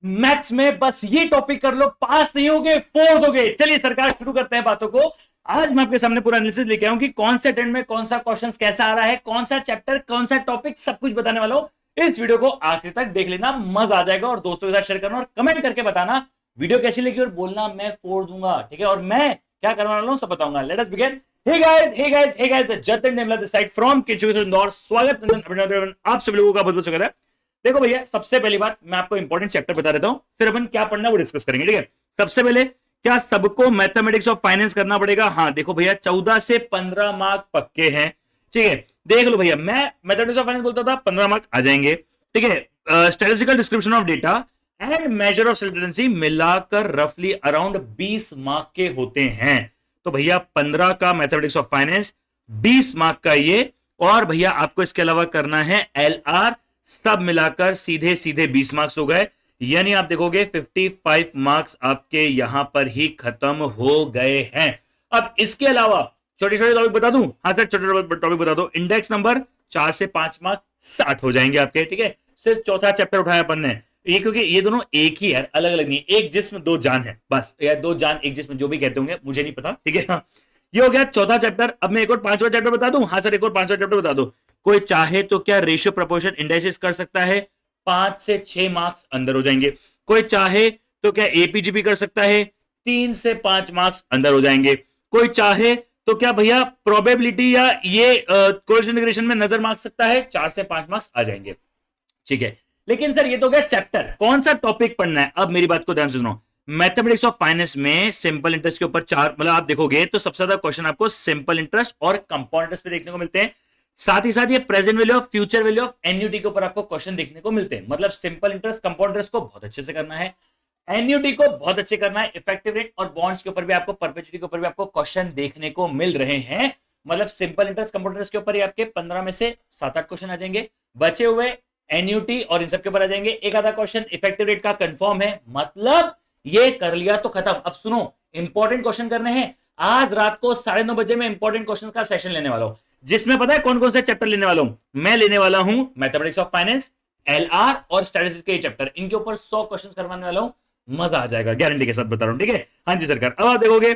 Maths में बस ये टॉपिक कर लो, पास नहीं होगे फोड़ दोगे। चलिए सरकार, शुरू करते हैं बातों को। आज मैं आपके सामने पूरा एनालिसिस लेके आऊं कि कौन से अटेम्प्ट में कौन सा क्वेश्चन कैसा आ रहा है, कौन सा चैप्टर, कौन सा टॉपिक, सब कुछ बताने वाला हूं। इस वीडियो को आखिर तक देख लेना, मजा आ जाएगा। और दोस्तों के साथ शेयर करना और कमेंट करके बताना वीडियो कैसी लगी, और बोलना मैं फोड़ दूंगा, ठीक है। और मैं क्या करने वाला हूं सब बताऊंगा। Let us begin. Hey guys, hey guys, hey guys, Jatin Nemla this side from kitchen Indore. स्वागत अभिनंदन आप सभी लोगों का, बहुत बहुत स्वागत है। देखो भैया, सबसे पहली बात मैं आपको इंपॉर्टेंट चैप्टर बता देता हूं, फिर अपन क्या पढ़ना है वो डिस्कस करेंगे, ठीक है। सबसे पहले, क्या सबको मैथमेटिक्स ऑफ फाइनेंस करना पड़ेगा? हाँ देखो भैया, 14 से 15 मार्क पक्के हैं, ठीक है। देख लो भैया, मैं मैथमेटिक्स ऑफ फाइनेंस बोलता था 15 मार्क आ जाएंगे, ठीक है। Statistical description of data and measure of central tendency मिलाकर रफली अराउंड 20 मार्क के होते हैं। तो भैया 15 का मैथमेटिक्स ऑफ फाइनेंस, 20 मार्क का ये, और भैया आपको इसके अलावा करना है एलआर, सब मिलाकर सीधे सीधे 20 मार्क्स हो गए। यानी आप देखोगे 55 मार्क्स आपके यहां पर ही खत्म हो गए हैं। अब इसके अलावा छोटे छोटे टॉपिक बता दूं? हाँ सर, छोटे टॉपिक बता दो। इंडेक्स नंबर 4 से 5 मार्क 60 हो जाएंगे आपके, ठीक है। सिर्फ चौथा चैप्टर उठाया अपन ने ये, क्योंकि ये दोनों एक ही है, अलग अलग नहीं। एक जिस्म दो जान है बस, या दो जान एक जिस्म, जो भी कहते होंगे, मुझे नहीं पता, ठीक है। हाँ, ये हो गया चौथा चैप्टर। अब मैं एक और पांचवा चैप्टर बता दूं? हाँ सर, एक और पांचवा चैप्टर बता दो। कोई चाहे तो क्या रेशियो प्रपोर्शन इंडाइसिस कर सकता है, 5 से 6 मार्क्स अंदर हो जाएंगे। कोई चाहे तो क्या एपीजीपी कर सकता है, 3 से 5 मार्क्स अंदर हो जाएंगे। कोई चाहे तो क्या भैया प्रोबेबिलिटी या ये कोएफिशिएंट इंटीग्रेशन में नजर मार सकता है, 4 से 5 मार्क्स आ जाएंगे, ठीक है। लेकिन सर ये तो गया चैप्टर, कौन सा टॉपिक पढ़ना है? अब मेरी बात को ध्यान से सुनो। मैथमेटिक्स ऑफ फाइनेंस में सिंपल इंटरेस्ट के ऊपर चार, मतलब आप देखोगे तो सबसे ज्यादा क्वेश्चन आपको सिंपल इंटरेस्ट और कंपाउंड इंटरेस्ट पे देखने को मिलते हैं। साथ ही साथ ये present value of future value of annuity के ऊपर आपको क्वेश्चन देखने को मिलते हैं। मतलब सिंपल इंटरेस्ट, कंपाउंड इंटरेस्ट को बहुत अच्छे से करना है, एन्युटी को बहुत अच्छे करना है, इफेक्टिव रेट और बॉन्ड्स के ऊपर भी आपको, परपेचुइटी के ऊपर भी आपको क्वेश्चन देखने को मिल रहे हैं। मतलब सिंपल इंटरेस्ट, कंपाउंड इंटरेस्ट के ऊपर ही आपके 15 में से 7-8 क्वेश्चन आ जाएंगे। बचे हुए एन्युटी और इन सब के ऊपर आ जाएंगे एक आधा क्वेश्चन। इफेक्टिव रेट का कंफर्म है, मतलब ये कर लिया तो खत्म। अब सुनो, इंपॉर्टेंट क्वेश्चन करने हैं। आज रात को 9:30 बजे मैं इंपॉर्टेंट क्वेश्चन का सेशन लेने वाला हूं, जिसमें पता है कौन कौन से चैप्टर लेने वाला हूं? मैं लेने वाला हूं मैथमेटिक्स ऑफ फाइनेंस, एलआर और स्टैटिस्टिक्स के चैप्टर, इनके ऊपर 100 क्वेश्चन करवाने वाला हूं। मजा आ जाएगा, गारंटी के साथ बता रहा हूं, ठीक है। हाँ जी सरकार। अब आप देखोगे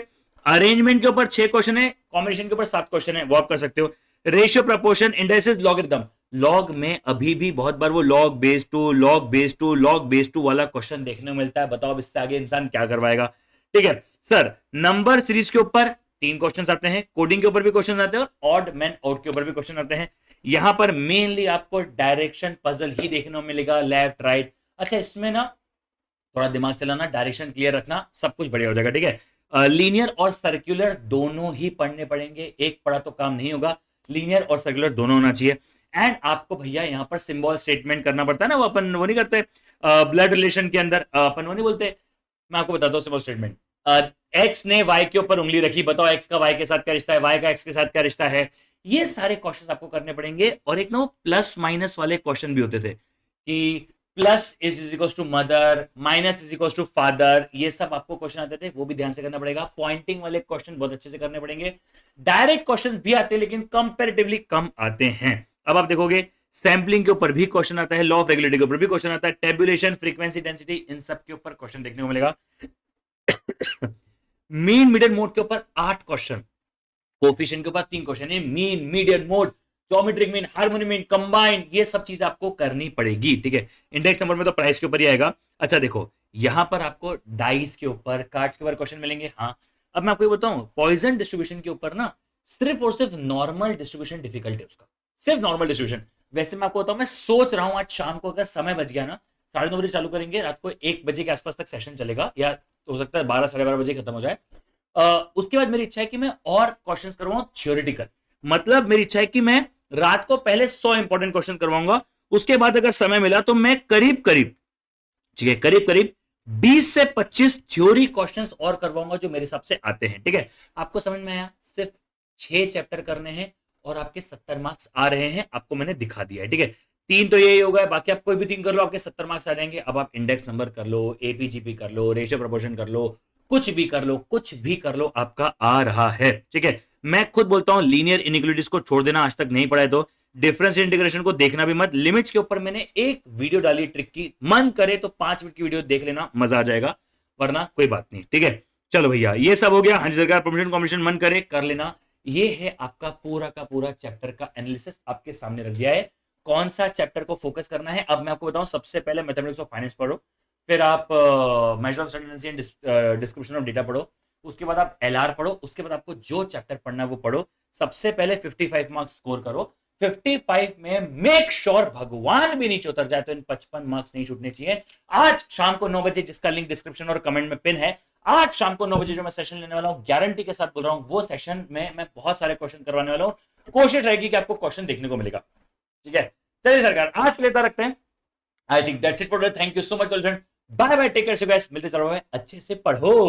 अरेंजमेंट के ऊपर 6 क्वेश्चन है, कॉम्बिनेशन के ऊपर 7 क्वेश्चन है, वो आप कर सकते हो। Ratio, proportion, indices, logarithm. Log में अभी भी बहुत बार वो log base two, log base two, log base two वाला क्वेश्चन देखने को मिलता है। बताओ अब इससे आगे इंसान क्या करवाएगा, ठीक है। सर नंबर सीरीज के ऊपर 3 क्वेश्चन आते हैं, कोडिंग के ऊपर भी क्वेश्चन आते हैं, और ऑड मैन आउट के ऊपर भी क्वेश्चन आते हैं। यहां पर मेनली आपको डायरेक्शन पजल ही देखने को मिलेगा, लेफ्ट राइट। अच्छा, इसमें ना थोड़ा दिमाग चलाना, डायरेक्शन क्लियर रखना, सब कुछ बढ़िया हो जाएगा, ठीक है। लीनियर और सर्कुलर दोनों ही पढ़ने पड़ेंगे, एक पढ़ा तो काम नहीं होगा, लीनियर और सर्कुलर दोनों होना चाहिए। एंड आपको भैया यहां पर सिंबल स्टेटमेंट करना पड़ता है ना, वो अपन वो नहीं करते ब्लड रिलेशन के अंदर, अपन वो नहीं बोलते। मैं आपको बताता हूँ सिंबल स्टेटमेंट। एक्स ने वाई के ऊपर उंगली रखी, बताओ एक्स का वाई के साथ क्या रिश्ता है, वाई का एक्स के साथ क्या रिश्ता है। ये सारे क्वेश्चन आपको करने पड़ेंगे। और एक ना वो प्लस माइनस वाले क्वेश्चन भी होते थे कि plus is equal to mother, minus is equal to father, ये सब आपको क्वेश्चन आते थे, वो भी ध्यान से करना पड़ेगा। पॉइंटिंग वाले क्वेश्चन बहुत अच्छे से करने पड़ेंगे। डायरेक्ट क्वेश्चंस भी आते हैं लेकिन कंपैरेटिवली कम आते हैं। अब आप देखोगे सैंपलिंग के ऊपर भी क्वेश्चन आता है, लॉ ऑफ रेगुलेटिविटी के ऊपर भी क्वेश्चन आता है, टेबुलेशन, फ्रीक्वेंसी, डेंसिटी, इन सब के ऊपर क्वेश्चन देखने को मिलेगा। मीन, मीडियन, मोड के ऊपर 8 क्वेश्चन, कोफिशिएंट के ऊपर 3 क्वेश्चन है। Mean, median, mode, geometric mean, harmonic mean, combine, ये सब चीज आपको करनी पड़ेगी, ठीक है। इंडेक्स नंबर में तो प्राइस के ऊपर ही आएगा। अच्छा देखो, यहां पर आपको डाइस के ऊपर, कार्ड्स के ऊपर क्वेश्चन मिलेंगे। हाँ, अब मैं आपको ये बताऊं, पॉइजन डिस्ट्रीब्यूशन के ऊपर ना सिर्फ और सिर्फ नॉर्मल डिस्ट्रीब्यूशन डिफिकल्ट है उसका, सिर्फ नॉर्मल डिस्ट्रीब्यूशन। वैसे मैं आपको बताऊं, मैं सोच रहा हूं आज शाम को अगर समय बच गया ना, 9:30 बजे चालू करेंगे, रात को 1 बजे के आसपास तक सेशन चलेगा, या तो हो सकता है 12, 12:30 बजे खत्म हो जाए। उसके बाद मेरी इच्छा है कि मैं और क्वेश्चन करवाऊं थ्योरेटिकल। मतलब मेरी इच्छा है कि मैं रात को पहले 100 इंपॉर्टेंट क्वेश्चन करवाऊंगा, उसके बाद अगर समय मिला तो मैं करीब करीब, ठीक है, करीब करीब 20 से 25 थ्योरी क्वेश्चंस और करवाऊंगा जो मेरे हिसाब से आते हैं, ठीक है। आपको समझ में आया? सिर्फ 6 चैप्टर करने हैं और आपके 70 मार्क्स आ रहे हैं, आपको मैंने दिखा दिया है, ठीक है। 3 तो यही होगा, बाकी आप कोई भी 3 कर लो, आपके 70 मार्क्स आ जाएंगे। अब आप इंडेक्स नंबर कर लो, एपीजीपी कर लो, रेशियो प्रोपोर्शन कर लो, कुछ भी कर लो, कुछ भी कर लो, आपका आ रहा है, ठीक है। मैं खुद बोलता हूं लीनियर इनइक्वालिटीज को छोड़ देना, आज तक नहीं पढ़ा है तो डिफरेंस इंटीग्रेशन को देखना भी मत। लिमिट्स के ऊपर मैंने एक वीडियो डाली ट्रिक की, मन करे तो 5 मिनट की वीडियो देख लेना, मजा आ जाएगा, वरना कोई बात नहीं। ठीक है, चलो भैया ये सब हो गया। हाँ जी सरकार, परमिशन कॉम्बिनेशन मन करे कर लेना। ये है आपका पूरा का पूरा चैप्टर का एनालिसिस आपके सामने रख दिया है। कौन सा चैप्टर को फोकस करना है अब मैं आपको बताऊं। सबसे पहले मैथमेटिक्स ऑफ फाइनेंस पढ़ो, फिर आप measure of certainty and description of data पढ़ो, उसके बाद आप एलआर पढ़ो, उसके बाद आपको जो चैप्टर पढ़ना है वो पढ़ो। सबसे पहले 55 मार्क्स स्कोर करो। 55 में मेक श्योर भगवान भी नीचे उतर जाए तो इन 55 मार्क्स नहीं छूटने चाहिए। आज शाम को 9 बजे, जिसका लिंक डिस्क्रिप्शन और कमेंट में पिन है, आज शाम को 9 बजे जो मैं सेशन लेने वाला हूं, गारंटी के साथ बोल रहा हूं, वो सेशन में मैं बहुत सारे क्वेश्चन करवाने वाला हूं। कोशिश रहेगी कि आपको क्वेश्चन देखने को मिलेगा। ठीक है, चलिए सरकार आज के लिए रखते हैं। I think that's it for today. Thank you so much friend, bye bye, take care से गाइस, मिलते चलो, अच्छे से पढ़ो।